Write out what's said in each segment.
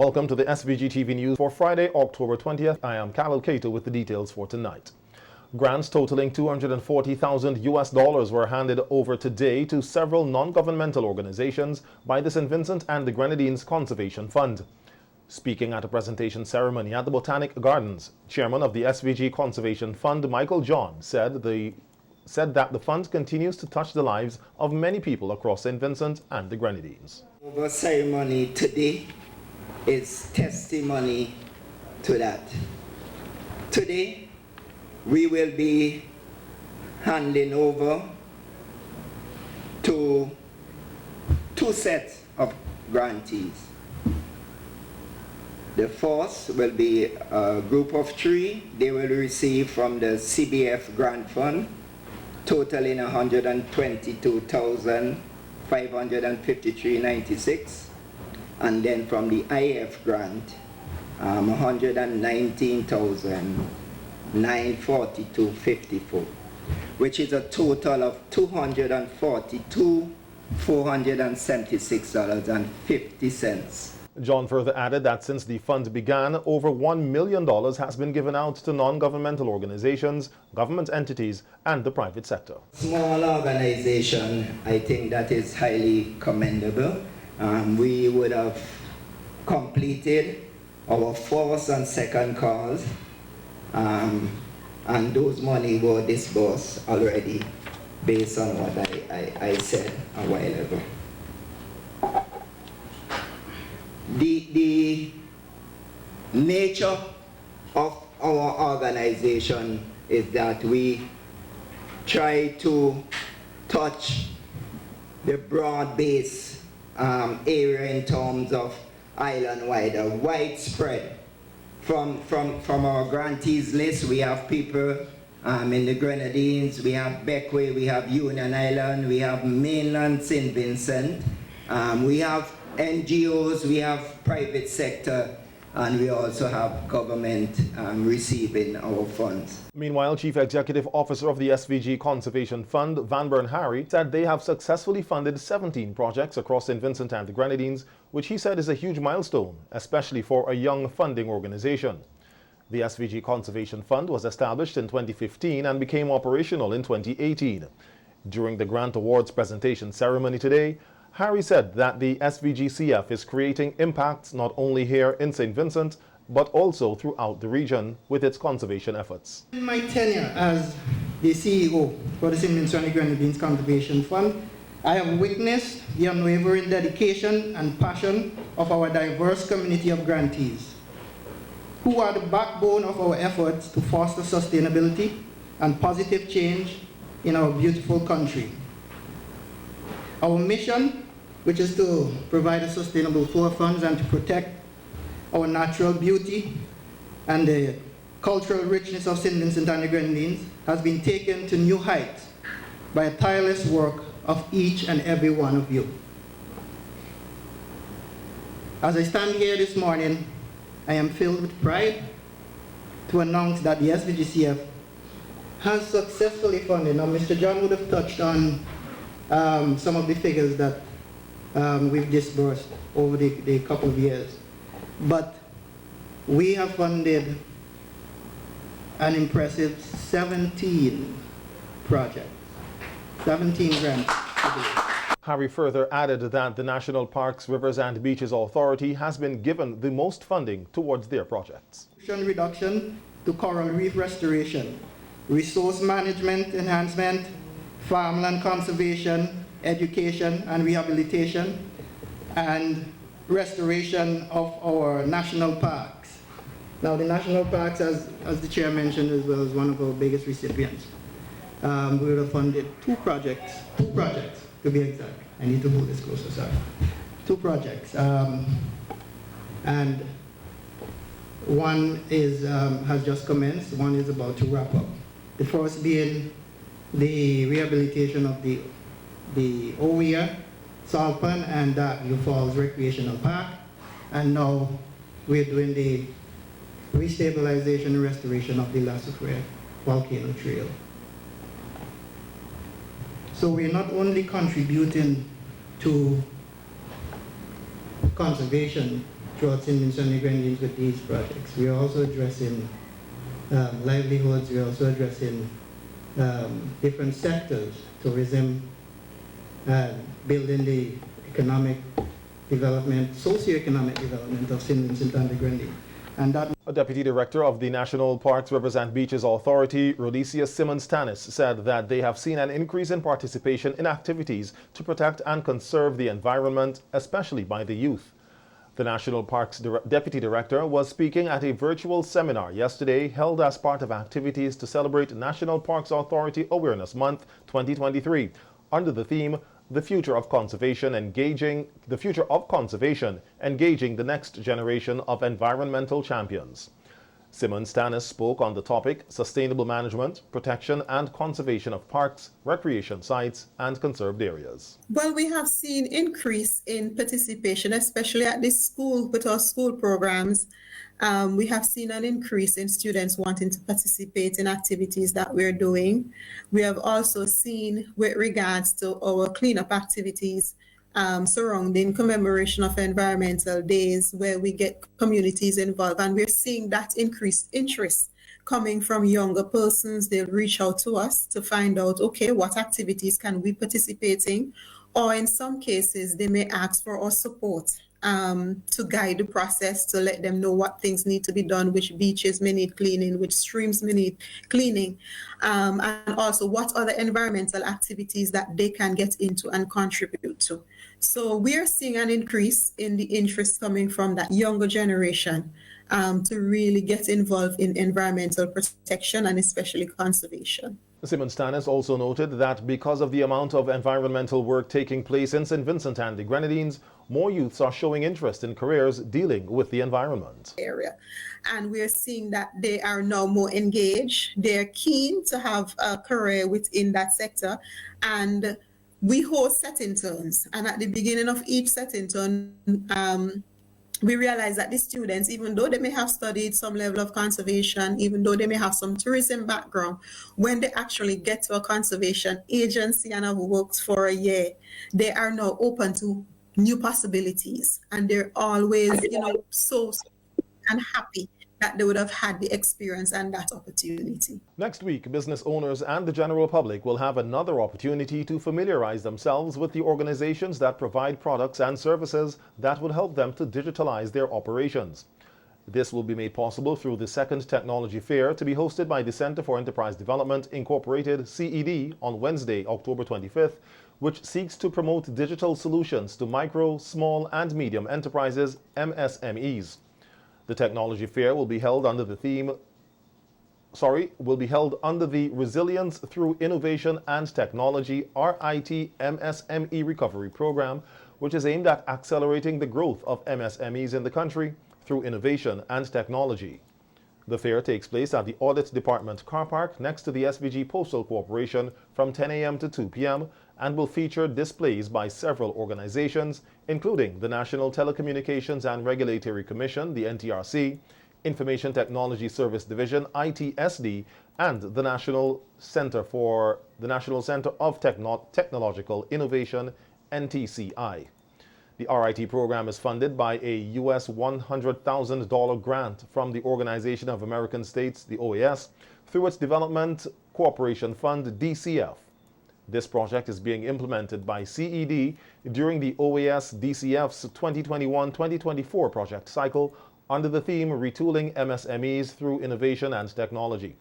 welcome to the SVG-TV news for Friday, October 20th. I am Carol Cato with the details for tonight. Grants totaling $240,000 were handed over today to several non-governmental organizations by the St. Vincent and the Grenadines Conservation Fund. Speaking at a presentation ceremony at the Botanic Gardens, Chairman of the SVG Conservation Fund, Michael John, said that the fund continues to touch the lives of many people across St. Vincent and the Grenadines. Our ceremony today is testimony to that. Today, we will be handing over to two sets of grantees. The first will be a group of three. They will receive from the CBF Grant Fund, totaling $122,553.96, and then from the IF grant, $119,942.54, which is a total of $242,476.50. John further added that since the fund began, over $1 million has been given out to non-governmental organizations, government entities, and the private sector. Small organization, I think that is highly commendable. We would have completed our first and second calls, and those money were disbursed already based on what I said a while ago. The nature of our organization is that we try to touch the broad-based area in terms of island-wide, widespread. From our grantees list, we have people in the Grenadines, we have Beckway, we have Union Island, we have mainland St. Vincent, we have NGOs, we have private sector, and we also have government receiving our funds. Meanwhile, Chief Executive Officer of the SVG Conservation Fund, Van Burn Harry, said they have successfully funded 17 projects across St. Vincent and the Grenadines, which he said is a huge milestone, especially for a young funding organization. The SVG Conservation Fund was established in 2015 and became operational in 2018. During the grant awards presentation ceremony today, Harry said that the SVG-CF is creating impacts not only here in St. Vincent, but also throughout the region with its conservation efforts. In my tenure as the CEO for the St. Vincent and the Grenadines Conservation Fund, I have witnessed the unwavering dedication and passion of our diverse community of grantees, who are the backbone of our efforts to foster sustainability and positive change in our beautiful country. Our mission, which is to provide a sustainable flow of funds and to protect our natural beauty and the cultural richness of St. Vincent and the Grenadines, has been taken to new heights by a tireless work of each and every one of you. As I stand here this morning, I am filled with pride to announce that the SVG-CF has successfully funded. Now, Mr. John would have touched on some of the figures that we've disbursed over the couple of years. But we have funded an impressive 17 projects, 17 grants today. Harry further added that the National Parks, Rivers and Beaches Authority has been given the most funding towards their projects. Reduction to coral reef restoration, resource management enhancement, farmland conservation, education and rehabilitation, and restoration of our national parks. Now, the national parks, as the chair mentioned as well, is one of our biggest recipients. We would have funded two projects to be exact. I need to move this closer, sorry. Two projects, and one is has just commenced, one is about to wrap up. The first being the rehabilitation of the OEA, Salpan, and Darkview Falls Recreational Park. And now we're doing the restabilization and restoration of the La Soufrière Volcano Trail. So we're not only contributing to conservation throughout St. Vincent and the Grenadines with these projects. We are also addressing livelihoods. We are also addressing different sectors, tourism, building the economic development, socio-economic development of St. Vincent and the Grenadines. And that A deputy director of the National Parks Represent Beaches Authority, Rhodesia Simmons-Tanis, said that they have seen an increase in participation in activities to protect and conserve the environment, especially by the youth. The National Parks Deputy Director was speaking at a virtual seminar yesterday held as part of activities to celebrate National Parks Authority Awareness Month 2023 under the theme The Future of Conservation, engaging the next generation of environmental champions. Simmons-Tanis spoke on the topic Sustainable Management, Protection and Conservation of Parks, Recreation Sites and Conserved Areas. Well, we have seen increase in participation, especially at this school, with our school programs. We have seen an increase in students wanting to participate in activities that we're doing. We have also seen, with regards to our cleanup activities, surrounding commemoration of environmental days, where we get communities involved, and we're seeing that increased interest coming from younger persons. They'll reach out to us to find out, okay, what activities can we participate in, or in some cases they may ask for our support to guide the process, to let them know what things need to be done, which beaches may need cleaning, which streams may need cleaning, and also what other environmental activities that they can get into and contribute to. So we are seeing an increase in the interest coming from that younger generation to really get involved in environmental protection and especially conservation. Simmons-Tanis also noted that because of the amount of environmental work taking place in St. Vincent and the Grenadines, more youths are showing interest in careers dealing with the environment. And we are seeing that they are now more engaged. They're keen to have a career within that sector. And we host set-in turns. And at the beginning of each set-in turn, we realize that the students, even though they may have studied some level of conservation, even though they may have some tourism background, when they actually get to a conservation agency and have worked for a year, they are now open to new possibilities. And they're always, so and happy that they would have had the experience and that opportunity. Next week, business owners and the general public will have another opportunity to familiarize themselves with the organizations that provide products and services that would help them to digitalize their operations. This will be made possible through the second technology fair to be hosted by the Center for Enterprise Development Incorporated, CED, on Wednesday, October 25th, which seeks to promote digital solutions to micro, small and medium enterprises, MSMEs. The technology fair will be held under the Resilience Through Innovation and Technology RIT MSME Recovery Program, which is aimed at accelerating the growth of MSMEs in the country through innovation and technology. The fair takes place at the Audit Department car park next to the SVG Postal Corporation from 10 a.m. to 2 p.m. and will feature displays by several organizations, including the National Telecommunications and Regulatory Commission, the NTRC, Information Technology Service Division, ITSD, and the National Center of Technological Innovation, NTCI. The RIT program is funded by a US $100,000 grant from the Organization of American States, the OAS, through its Development Cooperation Fund, DCF. This project is being implemented by CED during the OAS DCF's 2021-2024 project cycle under the theme Retooling MSMEs Through Innovation and Technology.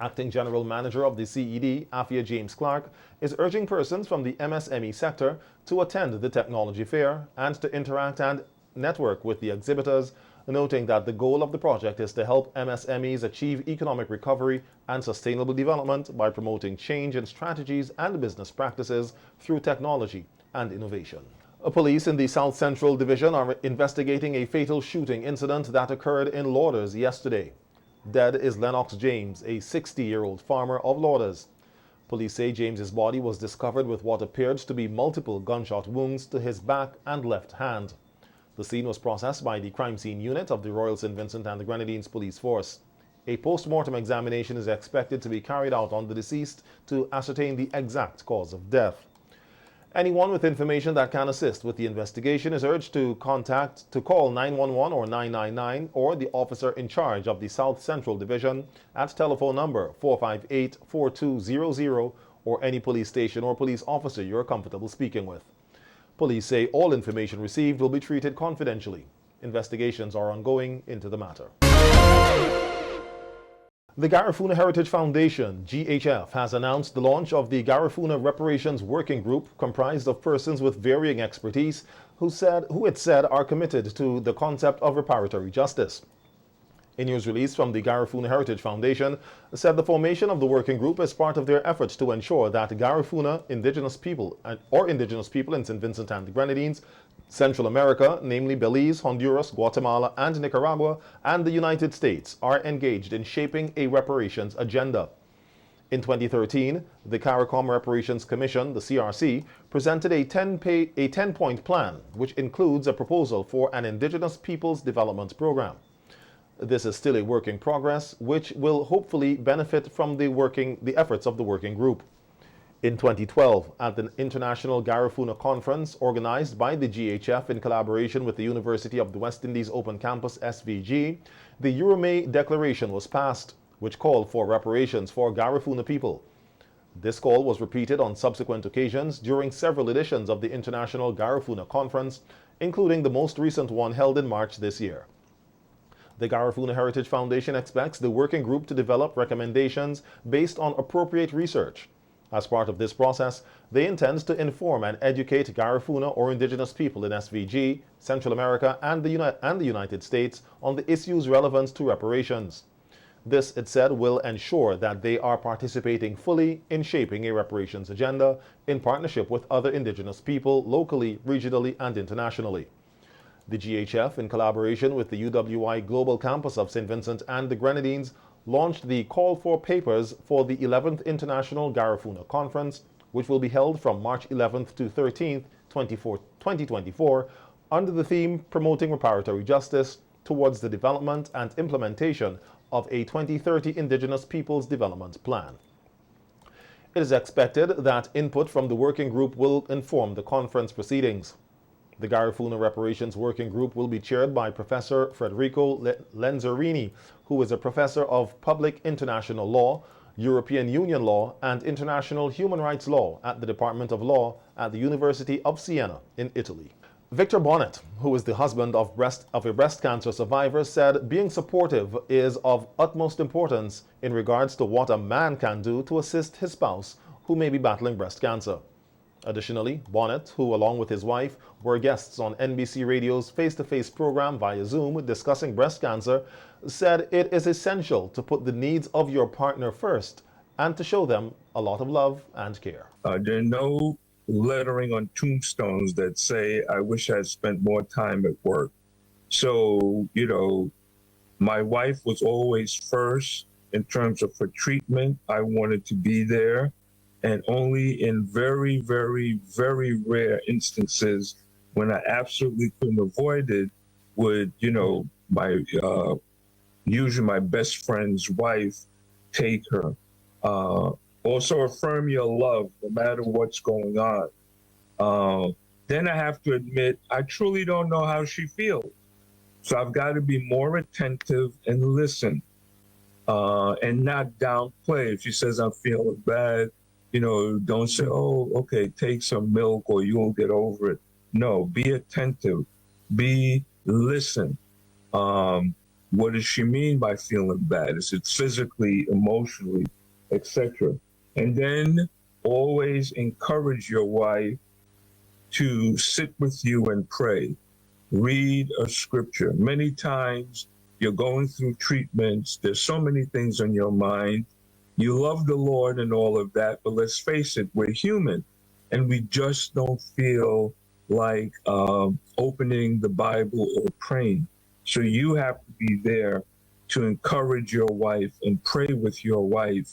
Acting General Manager of the CED, Afia James Clark, is urging persons from the MSME sector to attend the technology fair and to interact and network with the exhibitors, noting that the goal of the project is to help MSMEs achieve economic recovery and sustainable development by promoting change in strategies and business practices through technology and innovation. Police in the South Central Division are investigating a fatal shooting incident that occurred in Lauders yesterday. Dead is Lennox James, a 60-year-old farmer of Lauders. Police say James's body was discovered with what appeared to be multiple gunshot wounds to his back and left hand. The scene was processed by the crime scene unit of the Royal St. Vincent and the Grenadines Police Force. A post-mortem examination is expected to be carried out on the deceased to ascertain the exact cause of death. Anyone with information that can assist with the investigation is urged to call 911 or 999 or the officer in charge of the South Central Division at telephone number 458-4200 or any police station or police officer you're comfortable speaking with. Police say all information received will be treated confidentially. Investigations are ongoing into the matter. The Garifuna Heritage Foundation, GHF, has announced the launch of the Garifuna Reparations Working Group, comprised of persons with varying expertise who it said are committed to the concept of reparatory justice. A news release from the Garifuna Heritage Foundation said the formation of the working group is part of their efforts to ensure that Garifuna indigenous people in St. Vincent and the Grenadines, Central America, namely Belize, Honduras, Guatemala, and Nicaragua, and the United States, are engaged in shaping a reparations agenda. In 2013, the CARICOM Reparations Commission, the CRC, presented a 10-point plan, which includes a proposal for an Indigenous Peoples Development Program. This is still a work in progress, which will hopefully benefit from the efforts of the working group. In 2012, at the International Garifuna Conference organized by the GHF in collaboration with the University of the West Indies Open Campus SVG, the Euromay Declaration was passed, which called for reparations for Garifuna people. This call was repeated on subsequent occasions during several editions of the International Garifuna Conference, including the most recent one held in March this year. The Garifuna Heritage Foundation expects the working group to develop recommendations based on appropriate research. As part of this process, they intend to inform and educate Garifuna or indigenous people in SVG, Central America, and the United States on the issues relevant to reparations. This, it said, will ensure that they are participating fully in shaping a reparations agenda in partnership with other indigenous people locally, regionally, and internationally. The GHF, in collaboration with the UWI Global Campus of St. Vincent and the Grenadines, launched the Call for Papers for the 11th International Garifuna Conference, which will be held from March 11th to 13th, 2024, under the theme Promoting Reparatory Justice towards the Development and Implementation of a 2030 Indigenous Peoples Development Plan. It is expected that input from the working group will inform the conference proceedings. The Garifuna Reparations Working Group will be chaired by Professor Federico Lenzerini, who is a professor of Public International Law, European Union Law, and International Human Rights Law at the Department of Law at the University of Siena in Italy. Victor Bonnet, who is the husband of a breast cancer survivor, said being supportive is of utmost importance in regards to what a man can do to assist his spouse who may be battling breast cancer. Additionally, Bonnet, who along with his wife were guests on NBC Radio's face-to-face program via Zoom discussing breast cancer, said it is essential to put the needs of your partner first and to show them a lot of love and care. There are no lettering on tombstones that say, I wish I had spent more time at work. So, my wife was always first in terms of her treatment. I wanted to be there. And only in very, very, very rare instances when I absolutely couldn't avoid it would, usually my best friend's wife take her. Also affirm your love no matter what's going on. Then I have to admit, I truly don't know how she feels. So I've got to be more attentive and listen and not downplay. If she says I'm feeling bad, don't say, oh, okay, take some milk or you'll get over it. No, be attentive, listen. What does she mean by feeling bad? Is it physically, emotionally, etc.? And then always encourage your wife to sit with you and pray. Read a scripture. Many times you're going through treatments. There's so many things on your mind. You love the Lord and all of that, but let's face it, we're human, and we just don't feel like opening the Bible or praying. So you have to be there to encourage your wife and pray with your wife,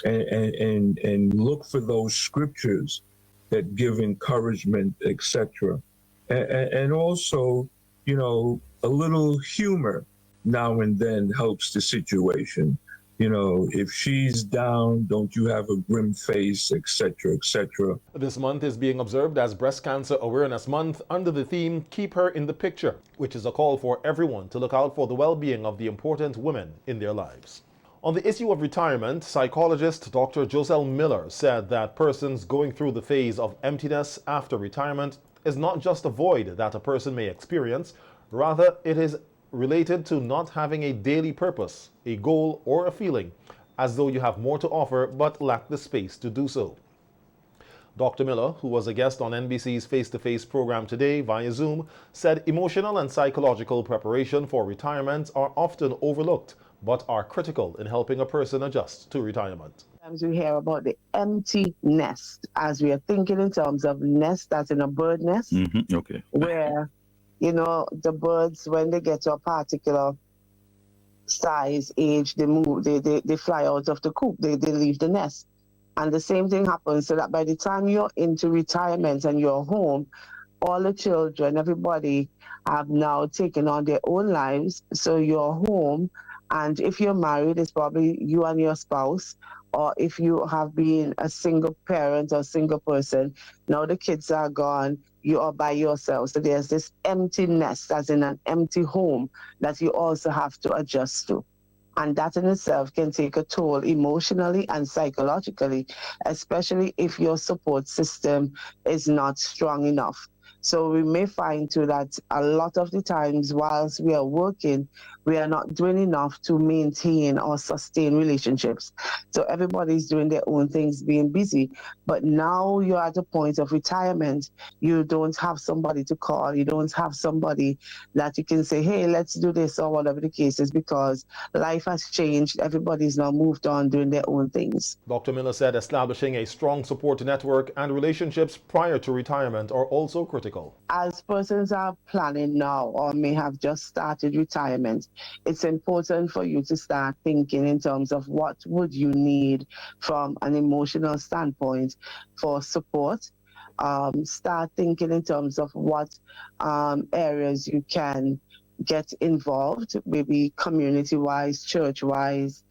and look for those scriptures that give encouragement, etc. And also, a little humor now and then helps the situation. You know, if she's down, don't you have a grim face, etc., etc. This month is being observed as Breast Cancer Awareness Month under the theme Keep Her in the Picture, which is a call for everyone to look out for the well-being of the important women in their lives. On the issue of retirement, psychologist Dr. Joselle Miller said that persons going through the phase of emptiness after retirement is not just a void that a person may experience, rather it is related to not having a daily purpose, a goal, or a feeling, as though you have more to offer but lack the space to do so. Dr. Miller, who was a guest on NBC's Face-to-Face program today via Zoom, said emotional and psychological preparation for retirement are often overlooked, but are critical in helping a person adjust to retirement. Sometimes we hear about the empty nest, as we are thinking in terms of nest as in a bird nest, Okay. where, you know, the birds, when they get to a particular size, age, they move, they fly out of the coop, they leave the nest. And the same thing happens, so that by the time you're into retirement and you're home, all the children, everybody have now taken on their own lives. So you're home, and if you're married, it's probably you and your spouse. Or if you have been a single parent or single person, now the kids are gone, you are by yourself. So there's this empty nest, as in an empty home, that you also have to adjust to. And that in itself can take a toll emotionally and psychologically, especially if your support system is not strong enough. So we may find too that a lot of the times whilst we are working, we are not doing enough to maintain or sustain relationships. So everybody's doing their own things, being busy. But now you're at a point of retirement, you don't have somebody to call, you don't have somebody that you can say, hey, let's do this, or whatever the case is, because life has changed. Everybody's now moved on doing their own things. Dr. Miller said establishing a strong support network and relationships prior to retirement are also critical. As persons are planning now or may have just started retirement, it's important for you to start thinking in terms of what would you need from an emotional standpoint for support. Start thinking in terms of what areas you can get involved, maybe community-wise, church-wise.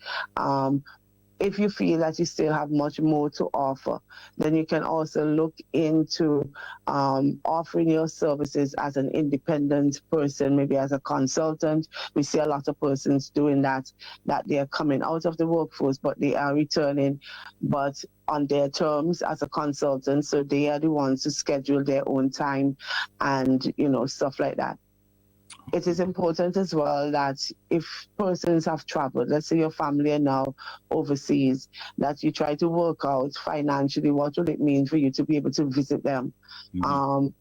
If you feel that you still have much more to offer, then you can also look into offering your services as an independent person, maybe as a consultant. We see a lot of persons doing that they are coming out of the workforce, but they are returning, but on their terms as a consultant. So they are the ones who schedule their own time and, you know, stuff like that. It is important as well that if persons have traveled, let's say your family are now overseas, that you try to work out financially what would it mean for you to be able to visit them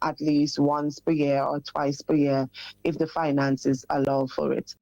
at least once per year or twice per year if the finances allow for it.